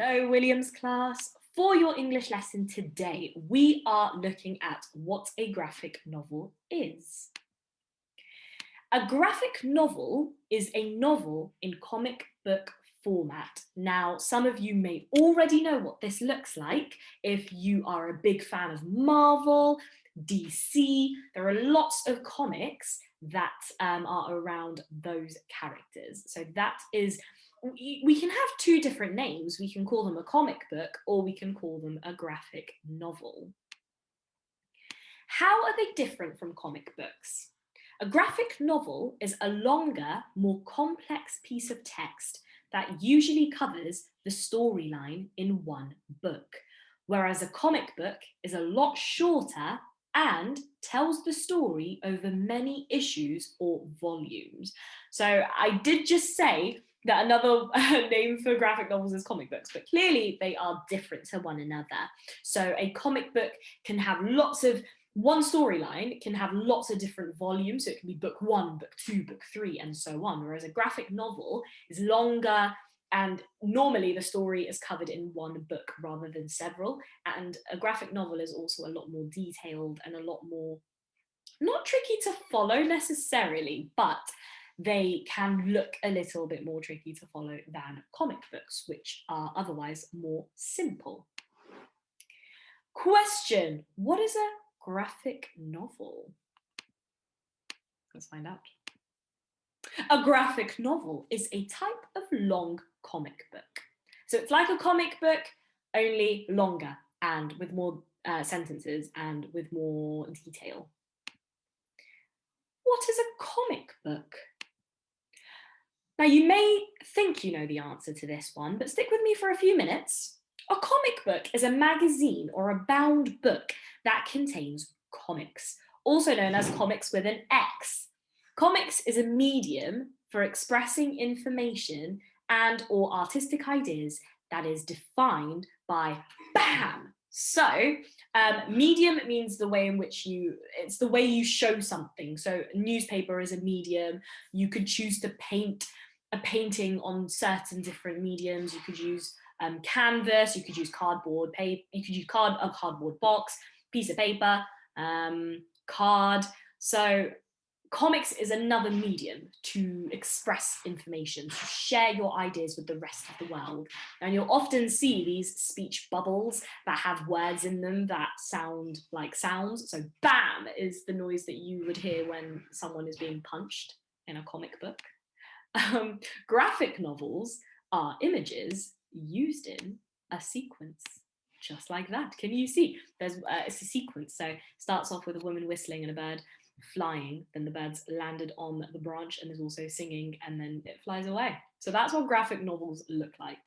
Hello, Williams class. For your English lesson today, we are looking at what a graphic novel is. A graphic novel is a novel in comic book format. Now, some of you may already know what this looks like if you are a big fan of Marvel, DC. There are lots of comics that are around those characters. So that is, we can have two different names. We can call them a comic book or we can call them a graphic novel. How are they different from comic books? A graphic novel is a longer, more complex piece of text that usually covers the storyline in one book, whereas a comic book is a lot shorter and tells the story over many issues or volumes. So I did just say that another name for graphic novels is comic books, but clearly they are different to one another. So a comic book can have one storyline can have lots of different volumes, so it can be book 1, book 2, book 3, and so on, whereas a graphic novel is longer and normally the story is covered in one book rather than several, and a graphic novel is also a lot more detailed and a lot more, not tricky to follow necessarily, but they can look a little bit more tricky to follow than comic books, which are otherwise more simple. Question: what is a graphic novel? Let's find out. A graphic novel is a type of long comic book. So it's like a comic book, only longer and with more sentences and with more detail. What is a comic book? Now you may think you know the answer to this one, but stick with me for a few minutes. A comic book is a magazine or a bound book that contains comics, also known as comics with an X. Comics is a medium for expressing information and or artistic ideas that is defined by BAM. So medium means the way in which it's the way you show something. So newspaper is a medium. You could choose to paint a painting on certain different mediums. You could use canvas, you could use cardboard paper, you could use a cardboard box, piece of paper, card. So comics is another medium to express information, to share your ideas with the rest of the world. And you'll often see these speech bubbles that have words in them that sound like sounds. So BAM is the noise that you would hear when someone is being punched in a comic book. Graphic novels are images used in a sequence, just like that. Can you see? It's a sequence. So it starts off with a woman whistling and a bird flying, then the bird's landed on the branch and is also singing, and then it flies away. So that's what graphic novels look like.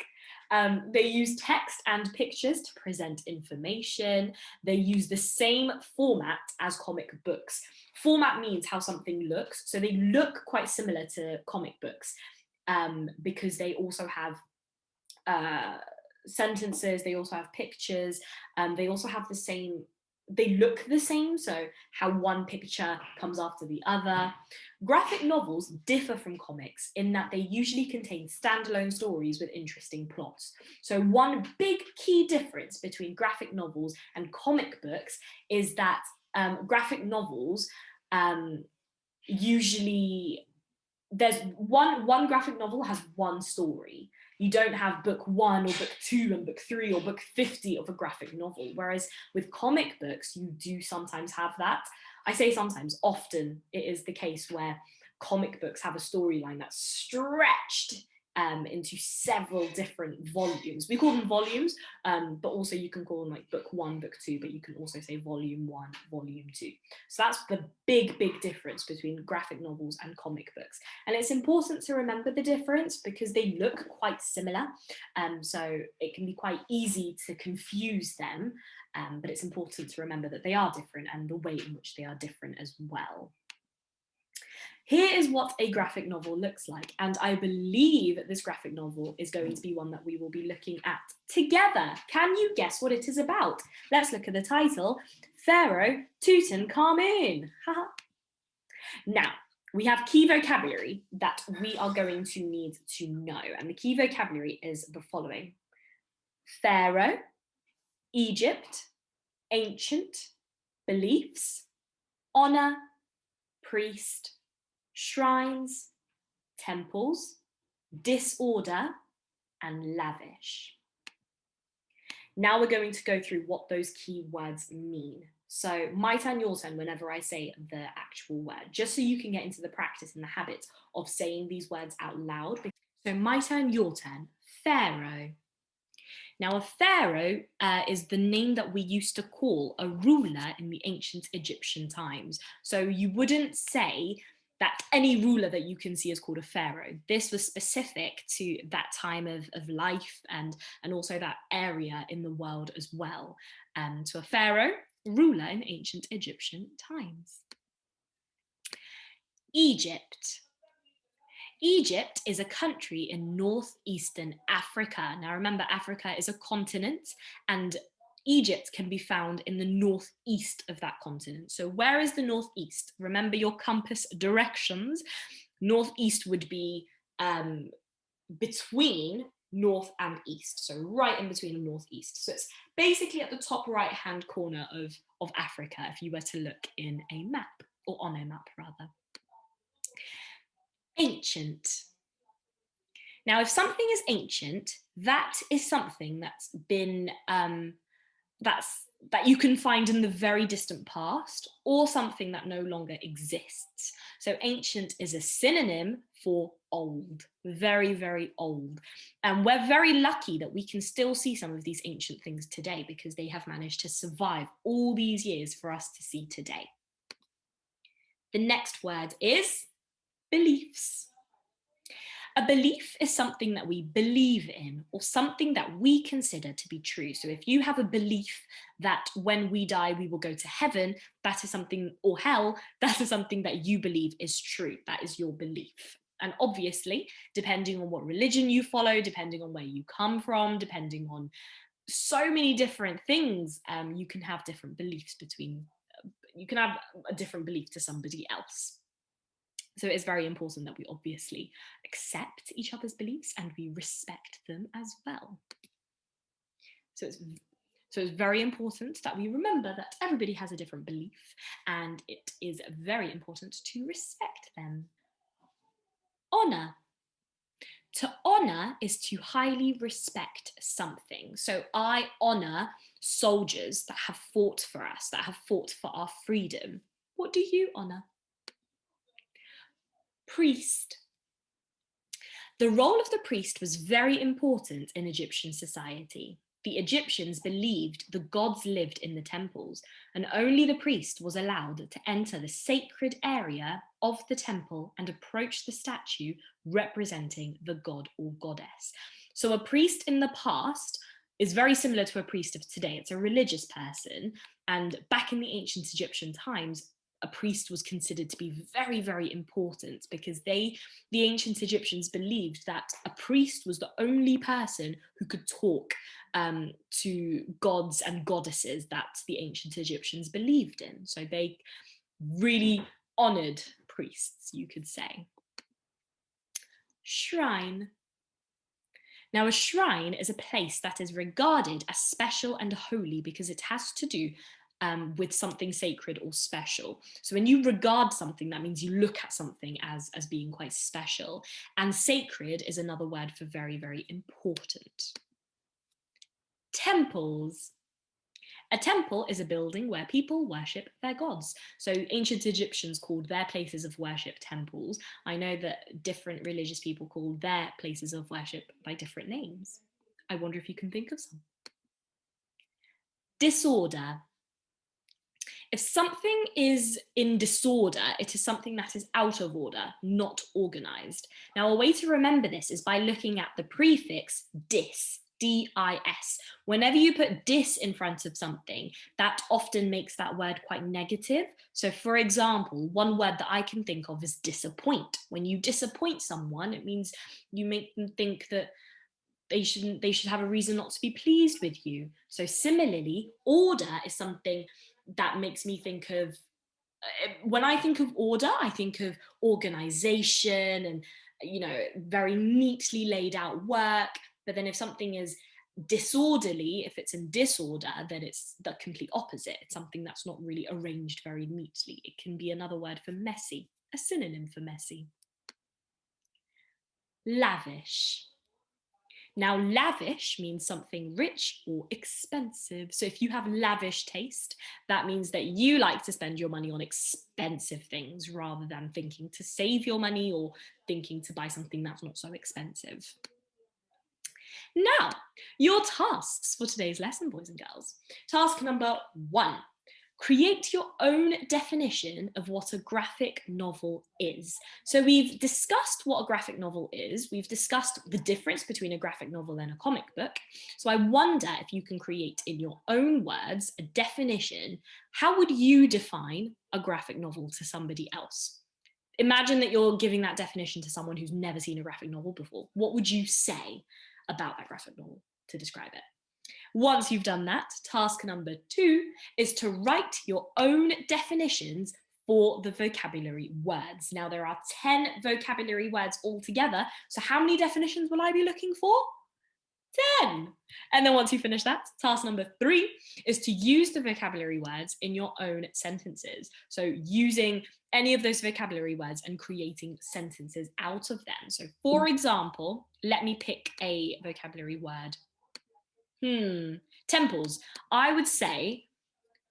They use text and pictures to present information. They use the same format as comic books. Format means how something looks. So they look quite similar to comic books because they also have sentences, they also have pictures, they also have the same, they look the same, so how one picture comes after the other. Graphic novels differ from comics in that they usually contain standalone stories with interesting plots. So one big key difference between graphic novels and comic books is that graphic novels usually, there's one graphic novel has one story. You don't have book 1 or book 2 and book 3 or book 50 of a graphic novel. Whereas with comic books, you do sometimes have that. I say sometimes, often it is the case where comic books have a storyline that's stretched into several different volumes. We call them volumes, but also you can call them like book 1, book 2, but you can also say volume 1, volume 2. So that's the big difference between graphic novels and comic books. And it's important to remember the difference because they look quite similar. So it can be quite easy to confuse them, but it's important to remember that they are different and the way in which they are different as well. Here is what a graphic novel looks like, and I believe this graphic novel is going to be one that we will be looking at together. Can you guess what it is about? Let's look at the title, Pharaoh Tutankhamun. Now, we have key vocabulary that we are going to need to know, and the key vocabulary is the following. Pharaoh, Egypt, ancient, beliefs, honor, priest, shrines, temples, disorder, and lavish. Now we're going to go through what those key words mean. So my turn, your turn, whenever I say the actual word, just so you can get into the practice and the habit of saying these words out loud. So my turn, your turn. Pharaoh. Now, a pharaoh is the name that we used to call a ruler in the ancient Egyptian times. So you wouldn't say that any ruler that you can see is called a pharaoh. This was specific to that time of life and also that area in the world as well. So a pharaoh, ruler in ancient Egyptian times. Egypt. Egypt is a country in northeastern Africa. Now remember, Africa is a continent and Egypt can be found in the northeast of that continent. So where is the northeast? Remember your compass directions. Northeast would be between north and east. So right in between the northeast. So it's basically at the top right hand corner of Africa if you were to look in a map, or on a map rather. Ancient. Now, if something is ancient, that is something that's been that you can find in the very distant past, or something that no longer exists. So ancient is a synonym for old, very, very old. And we're very lucky that we can still see some of these ancient things today because they have managed to survive all these years for us to see today. The next word is beliefs. A belief is something that we believe in or something that we consider to be true. So if you have a belief that when we die, we will go to heaven, that is something, or hell, that is something that you believe is true. That is your belief. And obviously, depending on what religion you follow, depending on where you come from, depending on so many different things, you can have different beliefs you can have a different belief to somebody else. So it is very important that we obviously accept each other's beliefs and we respect them as well. So it's very important that we remember that everybody has a different belief and it is very important to respect them. Honor. To honor is to highly respect something. So I honor soldiers that have fought for us, that have fought for our freedom. What do you honor? Priest. The role of the priest was very important in Egyptian society. The Egyptians believed the gods lived in the temples, and only the priest was allowed to enter the sacred area of the temple and approach the statue representing the god or goddess. So a priest in the past is very similar to a priest of today. It's a religious person, and back in the ancient Egyptian times, a priest was considered to be very, very important because the ancient Egyptians believed that a priest was the only person who could talk to gods and goddesses that the ancient Egyptians believed in. So they really honored priests, you could say. Shrine. Now, a shrine is a place that is regarded as special and holy because it has to do with something sacred or special. So when you regard something, that means you look at something as being quite special. And sacred is another word for very, very important. Temples. A temple is a building where people worship their gods. So ancient Egyptians called their places of worship temples. I know that different religious people call their places of worship by different names. I wonder if you can think of some. Disorder. If something is in disorder, it is something that is out of order, not organized. Now, a way to remember this is by looking at the prefix dis, D-I-S. Whenever you put dis in front of something, that often makes that word quite negative. So for example, one word that I can think of is disappoint. When you disappoint someone, it means you make them think that they should have a reason not to be pleased with you. So similarly, order is something that makes me think of, when I think of order, I think of organization and, very neatly laid out work. But then if something is Disorderly, if it's in disorder, then it's the complete opposite. It's something that's not really arranged very neatly. It can be another word for messy, a synonym for messy. Lavish. Now, lavish means something rich or expensive. So if you have lavish taste, that means that you like to spend your money on expensive things rather than thinking to save your money or thinking to buy something that's not so expensive. Now, your tasks for today's lesson, boys and girls. Task number 1. Create your own definition of what a graphic novel is. So we've discussed what a graphic novel is. We've discussed the difference between a graphic novel and a comic book. So I wonder if you can create in your own words a definition. How would you define a graphic novel to somebody else? Imagine that you're giving that definition to someone who's never seen a graphic novel before. What would you say about that graphic novel to describe it? Once you've done that, task number 2 is to write your own definitions for the vocabulary words. Now, there are 10 vocabulary words altogether. So how many definitions will I be looking for? 10. And then once you finish that, task number 3 is to use the vocabulary words in your own sentences. So using any of those vocabulary words and creating sentences out of them. So for example, let me pick a vocabulary word. Temples. I would say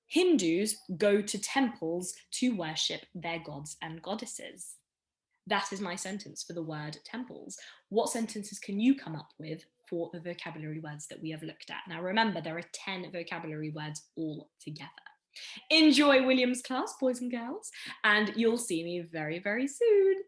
Hindus go to temples to worship their gods and goddesses. That is my sentence for the word temples. What sentences can you come up with for the vocabulary words that we have looked at? Now remember, there are 10 vocabulary words all together. Enjoy William's class, boys and girls, and you'll see me very, very soon.